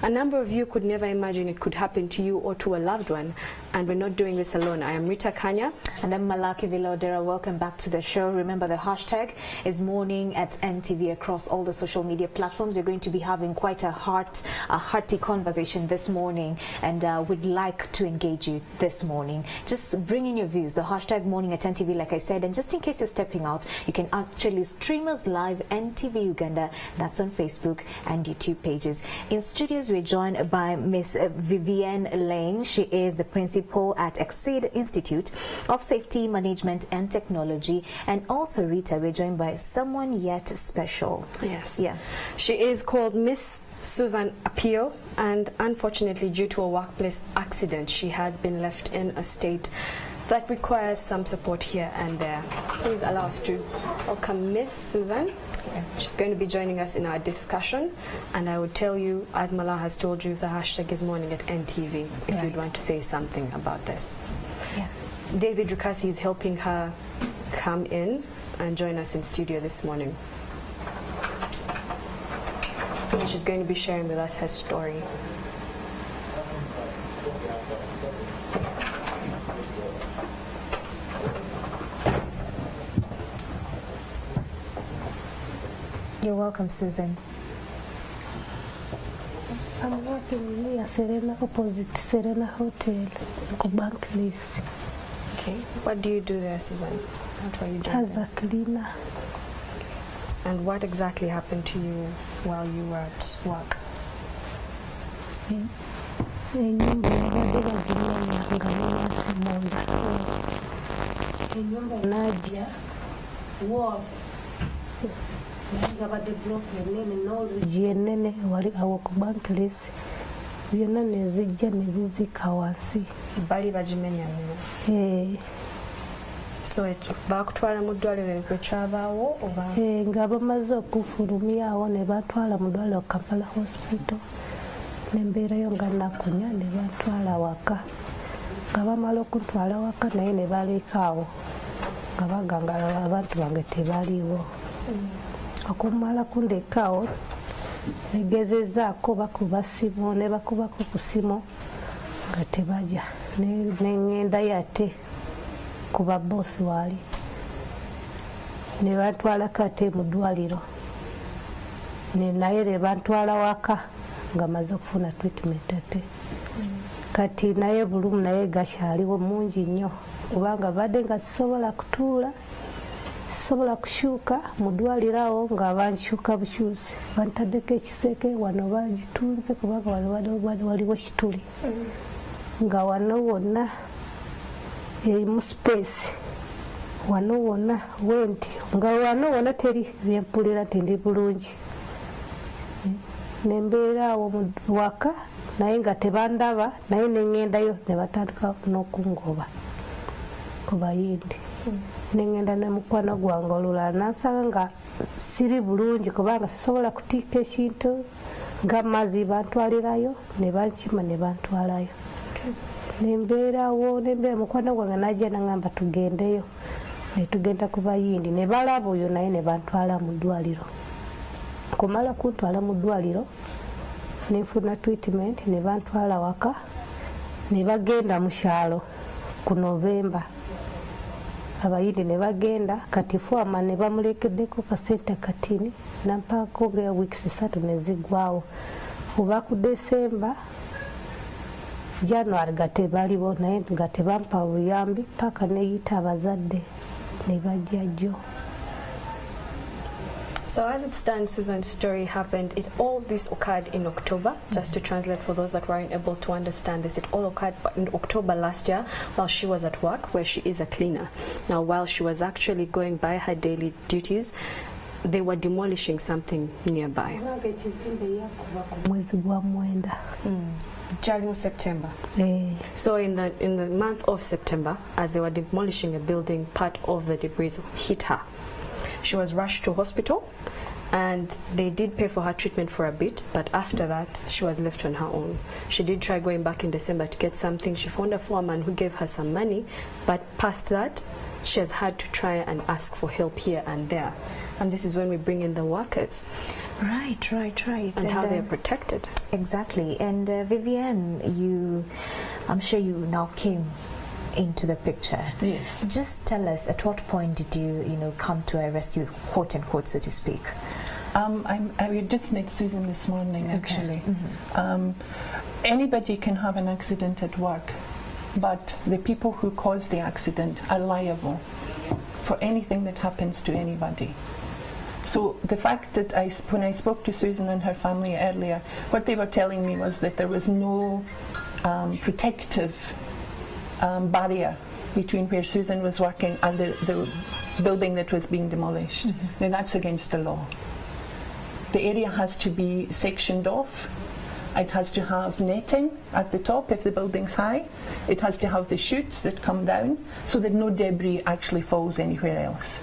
A number of you could never imagine it could happen to you or to a loved one, and we're not doing this alone. I am Rita Kanya. And I'm Malaki Vilodera. Welcome back to the show. Remember, the hashtag is Morning at NTV across all the social media platforms. You're going to be having quite a hearty conversation this morning, and we'd like to engage you this morning. Just bring in your views. The hashtag Morning at NTV, like I said, and just in case you're stepping out, you can actually stream us live NTV Uganda. That's on Facebook and YouTube pages. In studios, we're joined by Miss Vivienne Lane. She is the principal at Exceed Institute of Safety Management and Technology. And also, Rita, we're joined by someone yet special. Yes. Yeah. She is called Miss Susan Apio, and unfortunately, due to a workplace accident, she has been left in a state that requires some support here and there. Please allow us to welcome Miss Susan. She's going to be joining us in our discussion, and I would tell you, as Mala has told you, the hashtag is Morning at NTV if you'd want to say something about this. Yeah. David Rukasi is helping her come in and join us in studio this morning. And she's going to be sharing with us her story. You're welcome, Susan. I'm working near Serena, opposite Serena Hotel, Bank List. Okay. What do you do there, Susan? What are you doing As there? a cleaner. And what exactly happened to you while you were at work? Yenene wali awo ku bank list byonna nezijja nezizika wansi. Bali bajimenya mino. So bakutwala mu ddwaliro kwekyabaawo oba? Nga bamaze okufulumyawo ne batwala mu ddwaliro Kampala Hospital. Nembeerayo nga nakunya ne batwala waka. Nga bamala okuntwala waka naye ne balekaawo nga baganga abantu bange tebaliiwo. Okumala kundekaawo negezezaako bakuba simu ne bakubako ku simu nga tebajja neŋŋendayo ate kuba boosi waali ne bantwalako ate mu ddwaliro naye ne bantwala waka nga maze okufuna treatment ate kati naye bulumu naye gakyaliwo mungi nnyo kubanga badde nga sisobola kutuula sobola kushuka mu ddwaliro awo nga bankyuka bukyusi bantaddeko ekiseeke wano bagitunze kubanga waliwo kituli nga wano wonna erimu space wano wonna wenti nga wano wonna teri byempulira nti ndi bulungi nembeera awo mu waka naye nga tebandaba naye neŋŋendayo ne batandika n'okungoba ku bayindi nengenda ne mukwano gwange olulala nansanga nga siri bulungi kubanga sisobola kutiika ekintu ng'amazzi bantwalirayo ne bankima ne bantwalayo nembeerawo mukwano gwange najja naŋŋamba tugendeyo ne tugenda ku bayindi ne balaba oyo naye ne bantwala mu ddwaliro kumala kuntwala mu ddwaliro nenfuna treatment ne bantwala waka ne bagenda mu kyalo ku Novemba. Abayindi ne bagenda kati Fuama ne bamulekeddeko kasente katini nampaako bya weeks 3 ne zigwawo oba ku December January gatebaliwo naye nga tebampa buyambi paka neyita abazadde ne bajjajjo. So as it stands, Susan's story happened, all this occurred in October. Just to translate for those that weren't able to understand this, it all occurred in October last year while she was at work, where she is a cleaner. Now, while she was actually going by her daily duties, they were demolishing something nearby. During September. So in the month of September, as they were demolishing a building, part of the debris hit her. She was rushed to hospital, and they did pay for her treatment for a bit, but after that she was left on her own. She did try going back in December to get something. She found a foreman who gave her some money, but past that she has had to try and ask for help here and there. And this is when we bring in the workers. Right. And how they're protected. Exactly. And Vivienne, I'm sure you now came into the picture. Yes. Just tell us, at what point did you come to a rescue, quote unquote, so to speak? I just met Susan this morning, actually. Anybody can have an accident at work, but the people who cause the accident are liable for anything that happens to anybody. So the fact that when I spoke to Susan and her family earlier, what they were telling me was that there was no protective barrier between where Susan was working and the building that was being demolished. Now that's against the law. The area has to be sectioned off. It has to have netting at the top if the building's high. It has to have the chutes that come down so that no debris actually falls anywhere else.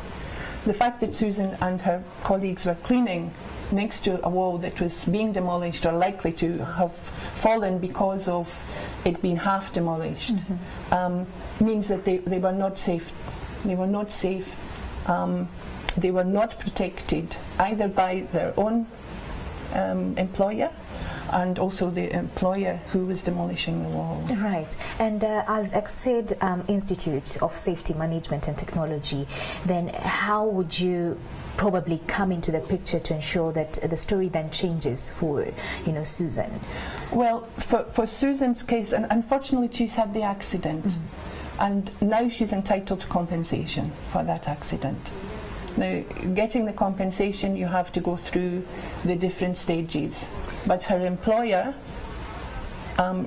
The fact that Susan and her colleagues were cleaning next to a wall that was being demolished or likely to have fallen because of it being half demolished means that they were not safe. They were not safe. They were not protected either by their own employer and also the employer who was demolishing the wall. Right. And as EXCED Institute of Safety Management and Technology, then how would you probably come into the picture to ensure that the story then changes for Susan? Well, for Susan's case, and unfortunately she's had the accident, and now she's entitled to compensation for that accident. Now, getting the compensation, you have to go through the different stages, but her employer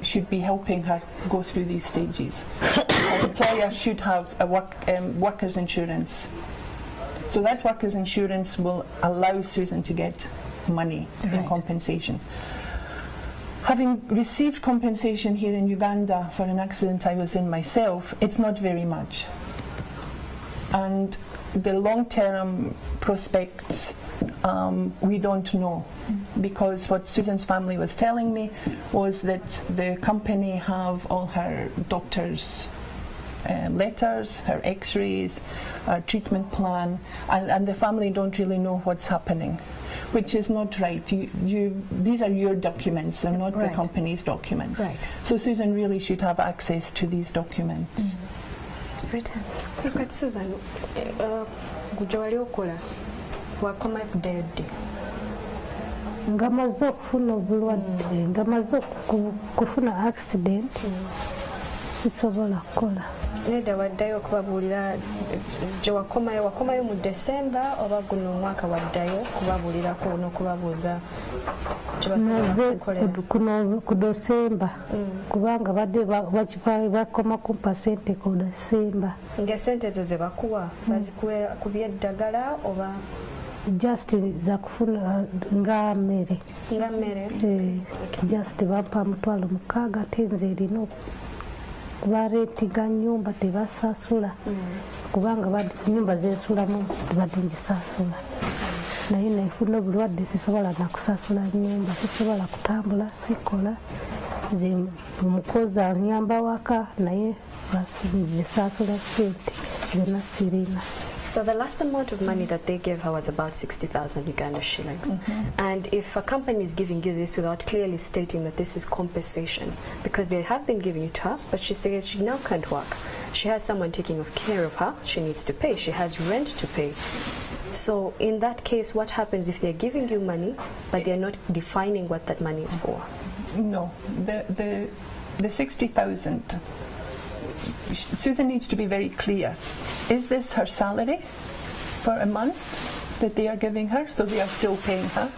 should be helping her go through these stages. Her employer should have a workers' insurance. So that workers' insurance will allow Susan to get money in compensation. Having received compensation here in Uganda for an accident I was in myself, it's not very much. And the long-term prospects, we don't know, because what Susan's family was telling me was that the company have all her doctor's letters, her x-rays, treatment plan, and the family don't really know what's happening, which is not right. These are your documents, they're not the company's documents. So Susan really should have access to these documents. So kati Susan, gujja wali okola wakoma kuddayo ddi? Nga maze okufuna obulwadde, nga maze kufuna accident, sisobola kukola. Nedda waddayo okubabuulira gye wakomayo mu December oba guno omwaka waddayo kubabuulirako n'okubabuuza gye basobola kukolera? Ku December, kubanga badde bakoma ku pasente ku December. Ng'esente ezo ze bakuwa bazikuwa ku by'eddagala oba? Just za kufuna nga mmere. Nga mmere? Just bampa $6,000 ate nze erina bareetiga nnyumba tebasasula kubanga nnyumba zensulamu tebadde ngisasula, naye nefuna obulwadde sisobola nakusasula nnyumba, sisobola kutambula, sikola, nze omukozi anyamba waka naye basasula sente zonna sirina. So the last amount of money that they gave her was about 60,000 Uganda shillings. And if a company is giving you this without clearly stating that this is compensation, because they have been giving it to her, but she says she now can't work. She has someone taking care of her, she needs to pay, she has rent to pay. So in that case, what happens if they're giving you money, but they're not defining what that money is for? No, the 60,000, Susan needs to be very clear. Is this her salary for a month that they are giving her, so they are still paying her?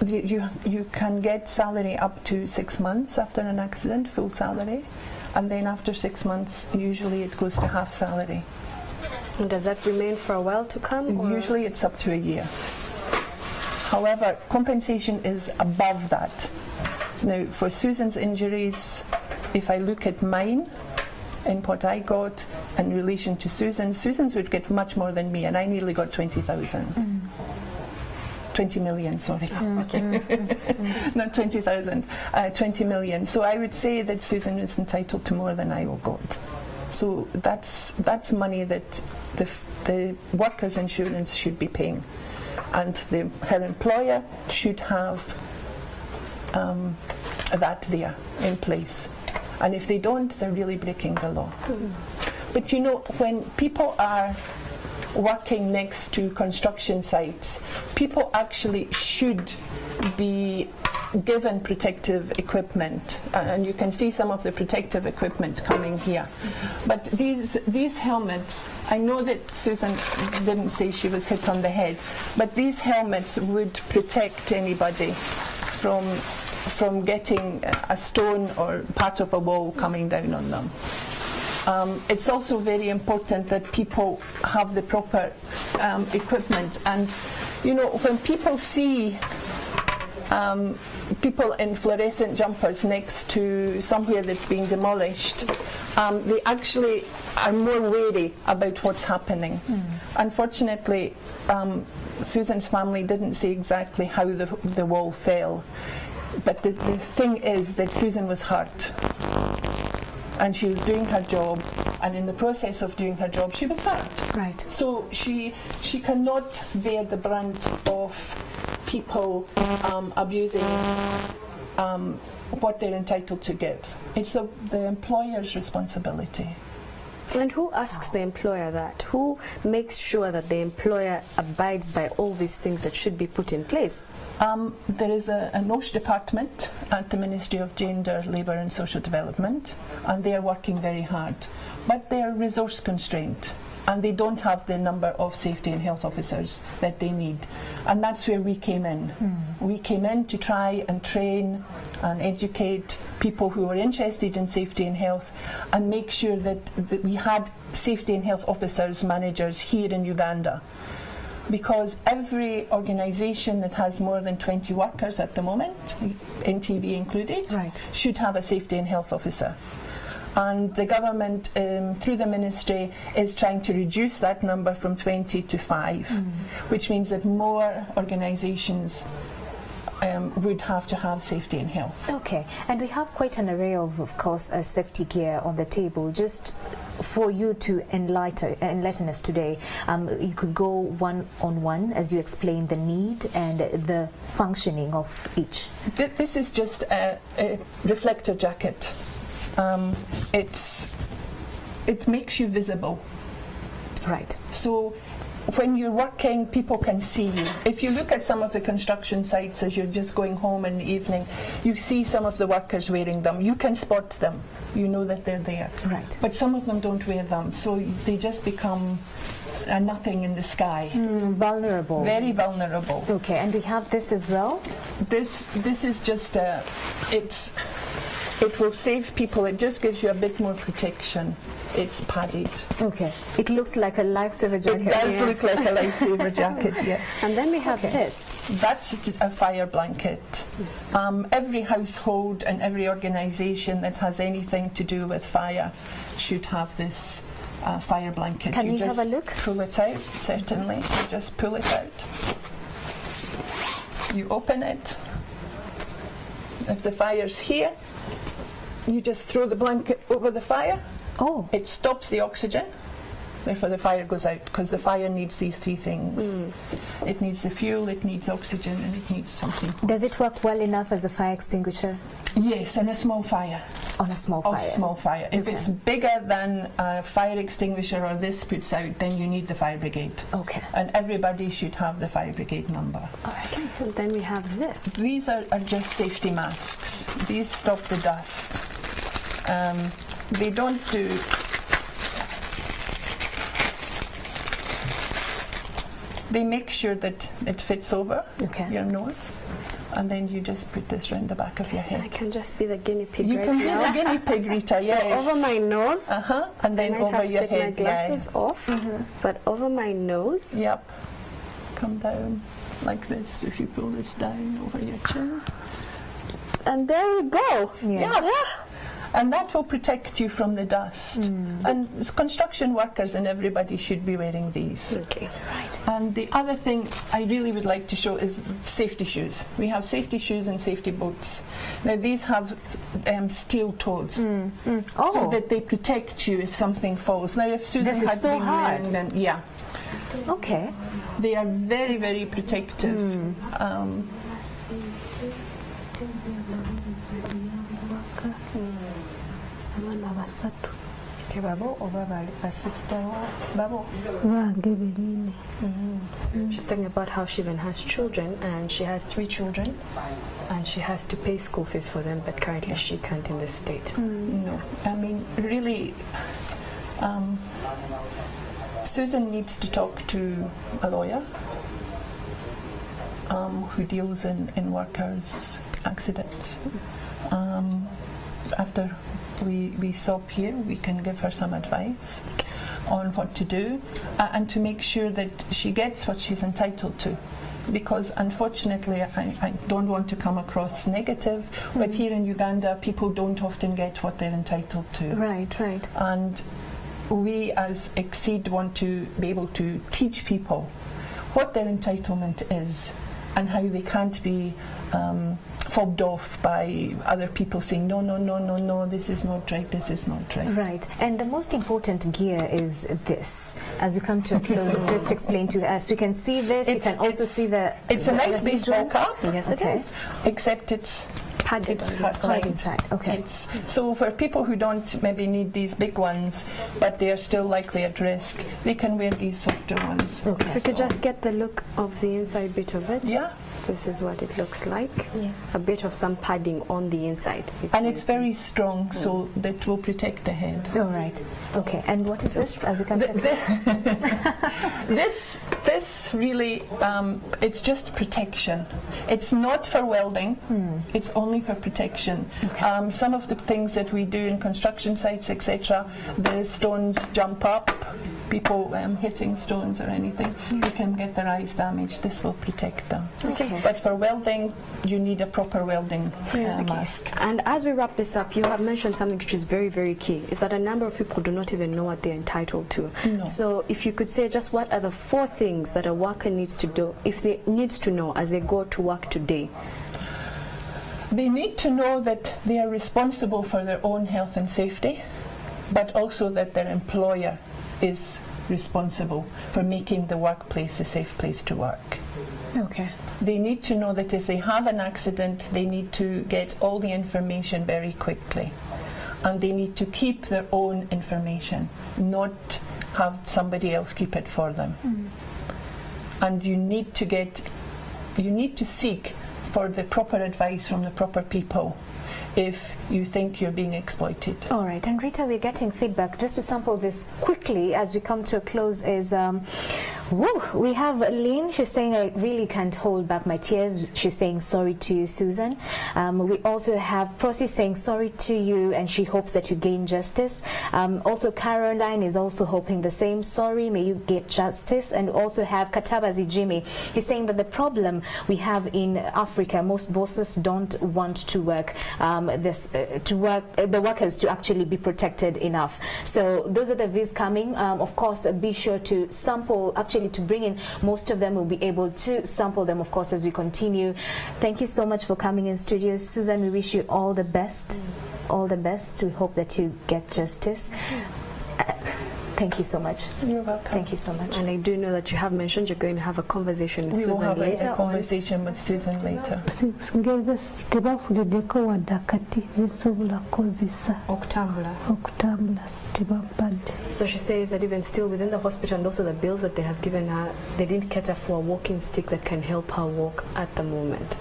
You can get salary up to 6 months after an accident, full salary, and then after 6 months usually it goes to half salary. And does that remain for a while to come? Or? Usually it's up to a year. However, compensation is above that. Now, for Susan's injuries, if I look at mine and what I got in relation to Susan's would get much more than me, and I nearly got 20,000. 20 million, sorry. Not 20,000, 20 million. So I would say that Susan is entitled to more than I got. So that's money that the workers' insurance should be paying. and her employer should have that there in place. And if they don't, they're really breaking the law. But you know, when people are working next to construction sites, people actually should be given protective equipment, and you can see some of the protective equipment coming here. But these helmets, I know that Susan didn't say she was hit on the head, but these helmets would protect anybody from getting a stone or part of a wall coming down on them. It's also very important that people have the proper equipment, and you know, when people see people in fluorescent jumpers next to somewhere that's being demolished, they actually are more wary about what's happening. Unfortunately, Susan's family didn't say exactly how the wall fell, but the thing is that Susan was hurt, and she was doing her job, and in the process of doing her job she was hurt. Right. So she cannot bear the brunt of people abusing what they're entitled to give. It's the employer's responsibility. And who asks the employer that? Who makes sure that the employer abides by all these things that should be put in place? There is a NOSH department at the Ministry of Gender, Labour and Social Development, and they are working very hard. But they are resource constrained, and they don't have the number of safety and health officers that they need. And that's where we came in. We came in to try and train and educate people who were interested in safety and health, and make sure that we had safety and health officers, managers here in Uganda. Because every organisation that has more than 20 workers at the moment, NTV included, right, should have a safety and health officer. And the government, through the ministry, is trying to reduce that number from 20 to 5, which means that more organisations would have to have safety and health. Okay, and we have quite an array of course, safety gear on the table. Just for you to enlighten us today, you could go one-on-one as you explain the need and the functioning of each. This is just a reflector jacket. It makes you visible. Right. So when you're working, people can see you. If you look at some of the construction sites as you're just going home in the evening, you see some of the workers wearing them. You can spot them. You know that they're there. Right. But some of them don't wear them, so they just become a nothing in the sky. Vulnerable. Very vulnerable. Okay, and we have this as well? This is just it will save people. It just gives you a bit more protection. It's padded. Okay. It looks like a lifesaver jacket. It does look like a lifesaver jacket, yeah. And then we have this. That's a fire blanket. Every household and every organisation that has anything to do with fire should have this fire blanket. Can we just have a look? Pull it out, certainly. You just pull it out. You open it. If the fire's here, you just throw the blanket over the fire. Oh. It stops the oxygen, therefore the fire goes out, because the fire needs these three things. It needs the fuel, it needs oxygen, and it needs something. Does it work well enough as a fire extinguisher? Yes, in a small fire. On a small fire? Small fire. If it's bigger than a fire extinguisher or this puts out, then you need the fire brigade. Okay. And everybody should have the fire brigade number. All right. And then we have this. These are just safety masks. These stop the dust. They don't do... They make sure that it fits over your nose, and then you just put this around the back of your head. I can just be the guinea pig You right can now. be the guinea pig, Rita, yes. So over my nose, and then I might over have to your take my head. glasses off, but over my nose. Yep. Come down like this. If you pull this down over your chin. And there we go. Yeah. And that will protect you from the dust. And it's construction workers and everybody should be wearing these. Okay, right. And the other thing I really would like to show is safety shoes. We have safety shoes and safety boots. Now these have steel toes, so that they protect you if something falls. Now if Susan This is had so been hard. wearing them, Okay. They are very, very protective. Abana basatu Babo oba sister Babo. bange benyini. She's talking about how she even has children, and she has 3 children, and she has to pay school fees for them, but currently she can't in this state. No, I mean, really, Susan needs to talk to a lawyer who deals in workers' accidents. After we stop here, we can give her some advice on what to do and to make sure that she gets what she's entitled to. Because unfortunately, I don't want to come across negative, but here in Uganda, people don't often get what they're entitled to. Right, right. And we as Exceed want to be able to teach people what their entitlement is and how they can't be fobbed off by other people saying, no, this is not right, this is not right. Right. And the most important gear is this. As we come to a close, just explain to us. We can see this, you can also see the... It's a nice baseball cap. Yes, it is. Except it's padded inside. Okay. So for people who don't maybe need these big ones, but they are still likely at risk, they can wear these softer ones. Okay. If you could just get the look of the inside bit of it. Yeah. This is what it looks like. Yeah. A bit of some padding on the inside. And it's very strong, so that will protect the head. All right. Okay. And what is this? As you can This really, it's just protection. It's not for welding. It's only for protection. Okay. Some of the things that we do in construction sites, etc., the stones jump up. People hitting stones or anything, they can get their eyes damaged. This will protect them. Okay. But for welding, you need a proper welding mask. And as we wrap this up, you have mentioned something which is very, very key, is that a number of people do not even know what they're entitled to. No. So if you could say just what are the 4 things that a worker needs to do, if they needs to know as they go to work today? They need to know that they are responsible for their own health and safety, but also that their employer is responsible for making the workplace a safe place to work. Okay. They need to know that if they have an accident, they need to get all the information very quickly. And they need to keep their own information, not have somebody else keep it for them. And you need to seek for the proper advice from the proper people if you think you're being exploited. All right, and Rita, we're getting feedback. Just to sample this quickly as we come to a close is, we have Lynn, she's saying, I really can't hold back my tears. She's saying sorry to you, Susan. We also have Prosy saying sorry to you and she hopes that you gain justice. Also Caroline is also hoping the same, sorry, may you get justice. And also have Katabazi Jimmy, he's saying that the problem we have in Africa, most bosses don't want to work. The workers to actually be protected enough. So those are the views coming. Of course, be sure to sample, actually to bring in most of them. We'll be able to sample them, of course, as we continue. Thank you so much for coming in studio. Susan, we wish you all the best. All the best. We hope that you get justice. Thank you so much. You're welcome. Thank you so much. And I do know that you have mentioned you're going to have a conversation with Susan later. We will have a conversation with Susan later. So she says that even still within the hospital and also the bills that they have given her, they didn't cater for a walking stick that can help her walk at the moment.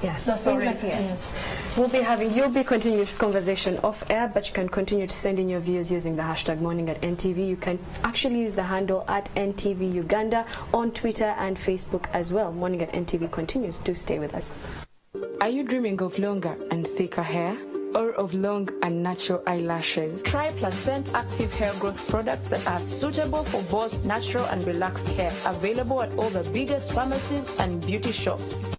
Yes. So sorry. Yes. You'll be continuing this conversation off air, but you can continue to send in your views using the hashtag morning@NTV. You can actually use the handle @NTV Uganda on Twitter and Facebook as well. Morning@NTV continues. Do stay with us. Are you dreaming of longer and thicker hair? Or of long and natural eyelashes? Try Placent Active Hair Growth products that are suitable for both natural and relaxed hair. Available at all the biggest pharmacies and beauty shops.